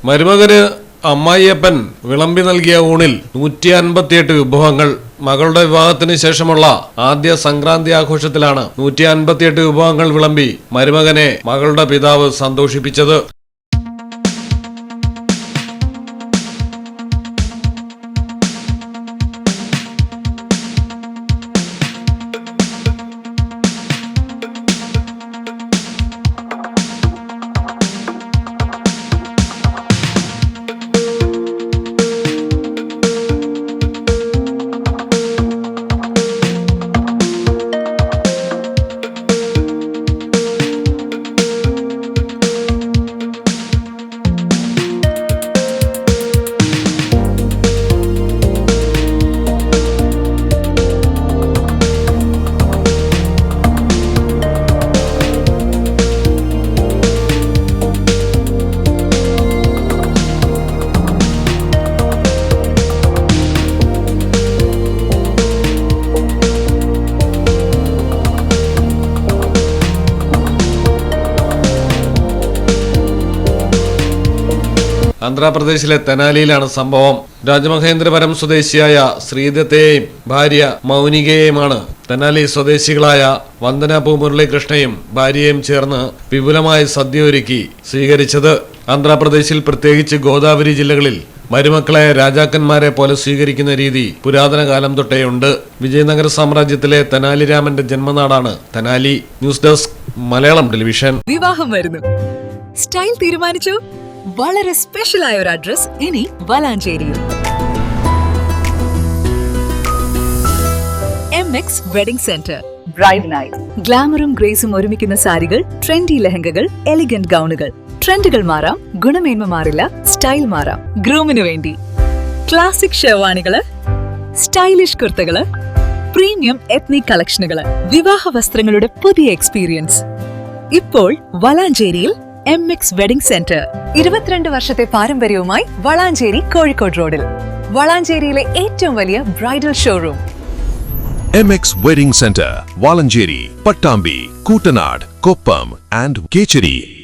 മരുമകന് അമ്മായിയപ്പൻ വിളമ്പി നൽകിയ ഊണിൽ 158 വിഭവങ്ങൾ. മകളുടെ വിവാഹത്തിന് ശേഷമുള്ള ആദ്യ സംക്രാന്തി ആഘോഷത്തിലാണ് 158 വിഭവങ്ങൾ വിളമ്പി മരുമകനെ മകളുടെ പിതാവ് സന്തോഷിപ്പിച്ചത്. ആന്ധ്രാപ്രദേശിലെ തെനാലിയിലാണ് സംഭവം. രാജമഹേന്ദ്രപുരം സ്വദേശിയായ ശ്രീദത്തെയും ഭാര്യ മൗനികയെയുമാണ് തെനാലി സ്വദേശികളായ വന്ദന മുരളീകൃഷ്ണയും ഭാര്യയും ചേർന്ന് വിപുലമായ സദ്യ ഒരുക്കി സ്വീകരിച്ചത്. ആന്ധ്രാപ്രദേശിൽ പ്രത്യേകിച്ച് ഗോദാവരി ജില്ലകളിൽ മരുമക്കളെ രാജാക്കന്മാരെ പോലെ സ്വീകരിക്കുന്ന രീതി പുരാതന കാലം തൊട്ടേയുണ്ട്. വിജയനഗര സാമ്രാജ്യത്തിലെ തെനാലി രാമന്റെ ജന്മനാടാണ് Tenali. News desk Malayalam television. വിവാഹം വരുന്നു, സ്റ്റൈൽ തീരുമാനിച്ചു. വളരെ സ്പെഷ്യൽ ആയ ഒരു അഡ്രസ് ഇനി വളാഞ്ചേരിയിൽ. MX wedding centre. Bride night. ഗ്ലാമറും ഗ്രേസും ഒരുമിക്കുന്ന സാരികൾ, ട്രെൻഡി ലെഹങ്കകൾ, എലിഗന്റ് ഗൗണുകൾ. ട്രെൻഡുകൾ മാറാം, ഗുണമേന്മ മാറില്ല, സ്റ്റൈൽ മാറാം. ഗ്രൂമിനു വേണ്ടി ക്ലാസിക് ഷെർവാണികള്, സ്റ്റൈലിഷ് കുർത്തകള്, പ്രീമിയം എത്നിക് കളക്ഷനുകള്, വിവാഹ വസ്ത്രങ്ങളുടെ പുതിയ എക്സ്പീരിയൻസ് ഇപ്പോൾ വളാഞ്ചേരിയിൽ. MX wedding centre. 22 വർഷത്തെ പാരമ്പര്യവുമായി വളാഞ്ചേരി കോഴിക്കോട് റോഡിൽ. വളാഞ്ചേരിയിലെ ഏറ്റവും വലിയ bridal showroom. MX Wedding Center, Valancheri, Pattambi, Kootanad, Koppam and Kecheri.